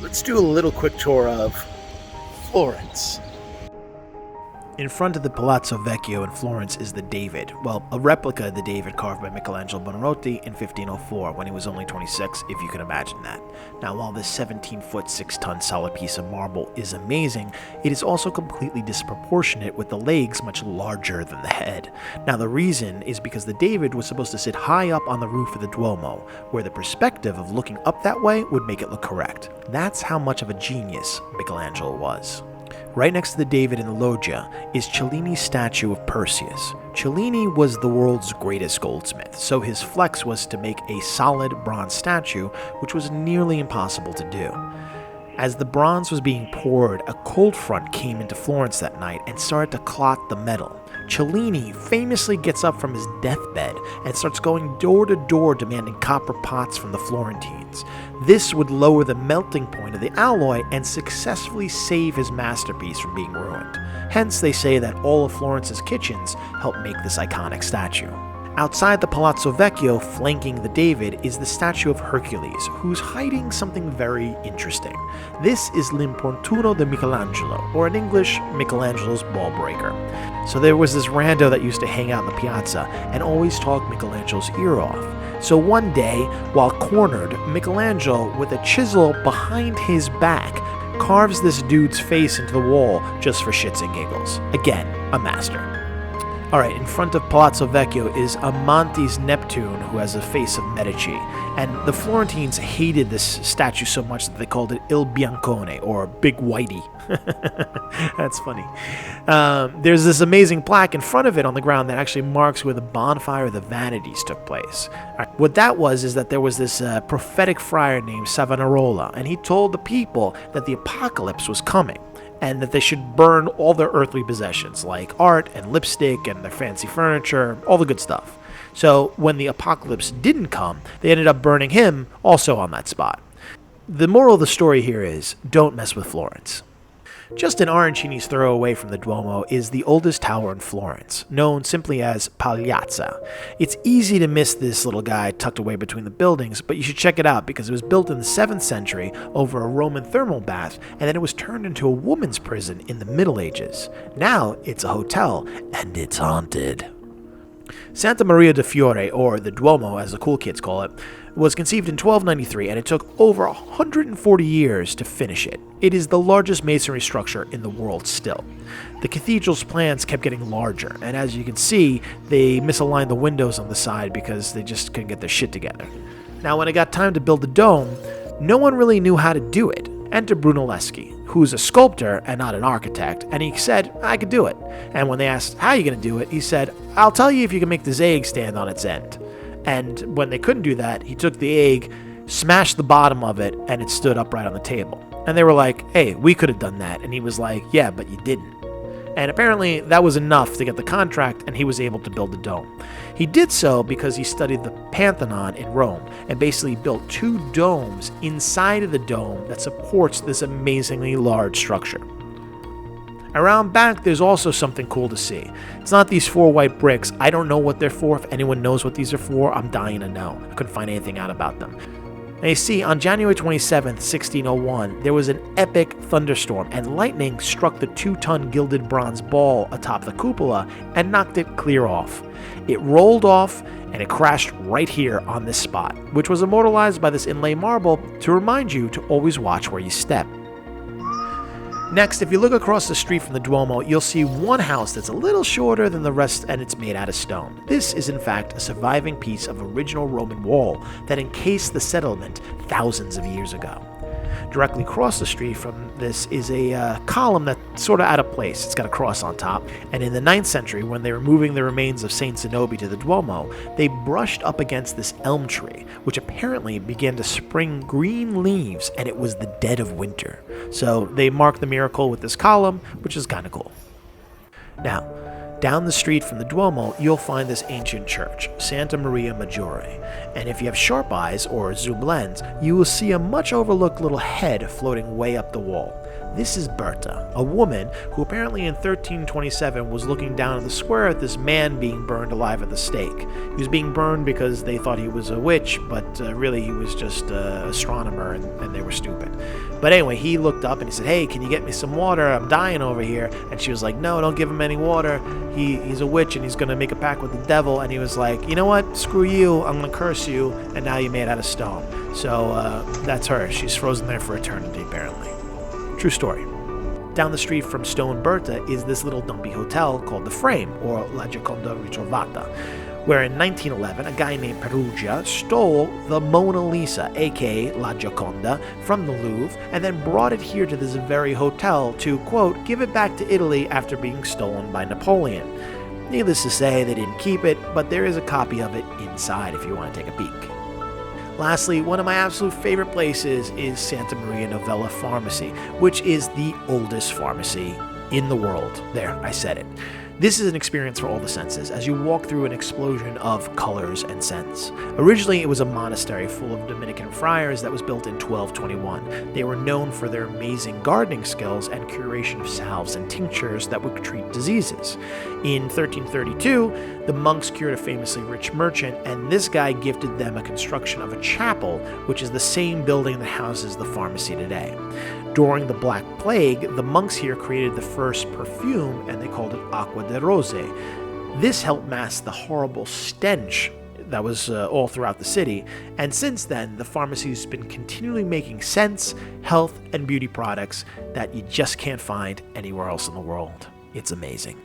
let's do a little quick tour of Florence. In front of the Palazzo Vecchio in Florence is the David, well, a replica of the David carved by Michelangelo Buonarroti in 1504 when he was only 26, if you can imagine that. Now, while this 17-foot, 6-ton solid piece of marble is amazing, it is also completely disproportionate with the legs much larger than the head. Now, the reason is because the David was supposed to sit high up on the roof of the Duomo, where the perspective of looking up that way would make it look correct. That's how much of a genius Michelangelo was. Right next to the David in the loggia is Cellini's statue of Perseus. Cellini was the world's greatest goldsmith, so his flex was to make a solid bronze statue, which was nearly impossible to do. As the bronze was being poured, a cold front came into Florence that night and started to clot the metal. Cellini famously gets up from his deathbed and starts going door to door demanding copper pots from the Florentines. This would lower the melting point of the alloy and successfully save his masterpiece from being ruined. Hence, they say that all of Florence's kitchens helped make this iconic statue. Outside the Palazzo Vecchio, flanking the David, is the statue of Hercules, who's hiding something very interesting. This is l'importuno di Michelangelo, or in English, Michelangelo's ball breaker. So there was this rando that used to hang out in the piazza and always talk Michelangelo's ear off. So one day, while cornered, Michelangelo, with a chisel behind his back, carves this dude's face into the wall just for shits and giggles. Again, a master. Alright, in front of Palazzo Vecchio is Amante's Neptune, who has a face of Medici, and the Florentines hated this statue so much that they called it Il Biancone, or Big Whitey. That's funny. There's this amazing plaque in front of it on the ground that actually marks where the bonfire of the Vanities took place. What that was is that there was this prophetic friar named Savonarola, and he told the people that the apocalypse was coming, and that they should burn all their earthly possessions, like art and lipstick and their fancy furniture, all the good stuff. So when the apocalypse didn't come, they ended up burning him also on that spot. The moral of the story here is, don't mess with Florence. Just an arancini's throw away from the Duomo is the oldest tower in Florence, known simply as Pagliazzo. It's easy to miss this little guy tucked away between the buildings, but you should check it out because it was built in the 7th century over a Roman thermal bath, and then it was turned into a woman's prison in the Middle Ages. Now it's a hotel, and it's haunted. Santa Maria Del Fiore, or the Duomo as the cool kids call it, was conceived in 1293, and it took over 140 years to finish it. It is the largest masonry structure in the world still. The cathedral's plans kept getting larger, and as you can see, they misaligned the windows on the side because they just couldn't get their shit together. Now, when it got time to build the dome, no one really knew how to do it. Enter Brunelleschi, who's a sculptor and not an architect, and he said, I could do it. And when they asked, how are you going to do it, he said, I'll tell you if you can make this egg stand on its end. And when they couldn't do that, he took the egg, smashed the bottom of it, and it stood upright on the table. And they were like, hey, we could have done that. And he was like, yeah, but you didn't. And apparently that was enough to get the contract, and he was able to build the dome. He did so because he studied the Pantheon in Rome and basically built 2 domes inside of the dome that supports this amazingly large structure. Around back, there's also something cool to see. It's not these 4 white bricks. I don't know what they're for. If anyone knows what these are for, I'm dying to know. I couldn't find anything out about them. Now you see, on January 27th, 1601, there was an epic thunderstorm, and lightning struck the 2-ton gilded bronze ball atop the cupola and knocked it clear off. It rolled off, and it crashed right here on this spot, which was immortalized by this inlay marble to remind you to always watch where you step. Next, if you look across the street from the Duomo, you'll see one house that's a little shorter than the rest, and it's made out of stone. This is in fact a surviving piece of original Roman wall that encased the settlement thousands of years ago. Directly across the street from this is a column that's sort of out of place. It's got a cross on top, and in the 9th century, when they were moving the remains of Saint Zenobi to the Duomo, they brushed up against this elm tree, which apparently began to spring green leaves, and it was the dead of winter. So they marked the miracle with this column, which is kind of cool. Now, down the street from the Duomo, you'll find this ancient church, Santa Maria Maggiore, and if you have sharp eyes or zoom lens, you will see a much overlooked little head floating way up the wall. This is Berta, a woman who apparently in 1327 was looking down at the square at this man being burned alive at the stake. He was being burned because they thought he was a witch, but really he was just an astronomer and they were stupid. But anyway, he looked up and he said, "Hey, can you get me some water? I'm dying over here." And she was like, "No, don't give him any water. He's a witch and he's going to make a pact with the devil." And he was like, "You know what? Screw you. I'm going to curse you. And now you're made out of stone." So that's her. She's frozen there for eternity, apparently. True story. Down the street from Stone Berta is this little dumpy hotel called The Frame, or La Gioconda Ritrovata, where in 1911 a guy named Perugia stole the Mona Lisa, aka La Gioconda, from the Louvre and then brought it here to this very hotel to, quote, give it back to Italy after being stolen by Napoleon. Needless to say, they didn't keep it, but there is a copy of it inside if you want to take a peek. Lastly, one of my absolute favorite places is Santa Maria Novella Pharmacy, which is the oldest pharmacy in the world. There, I said it. This is an experience for all the senses, as you walk through an explosion of colors and scents. Originally, it was a monastery full of Dominican friars that was built in 1221. They were known for their amazing gardening skills and curation of salves and tinctures that would treat diseases. In 1332, the monks cured a famously rich merchant, and this guy gifted them a construction of a chapel, which is the same building that houses the pharmacy today. During the Black Plague, the monks here created the first perfume, and they called it Acqua de Rose. This helped mask the horrible stench that was all throughout the city, and since then, the pharmacy's been continually making scents, health, and beauty products that you just can't find anywhere else in the world. It's amazing.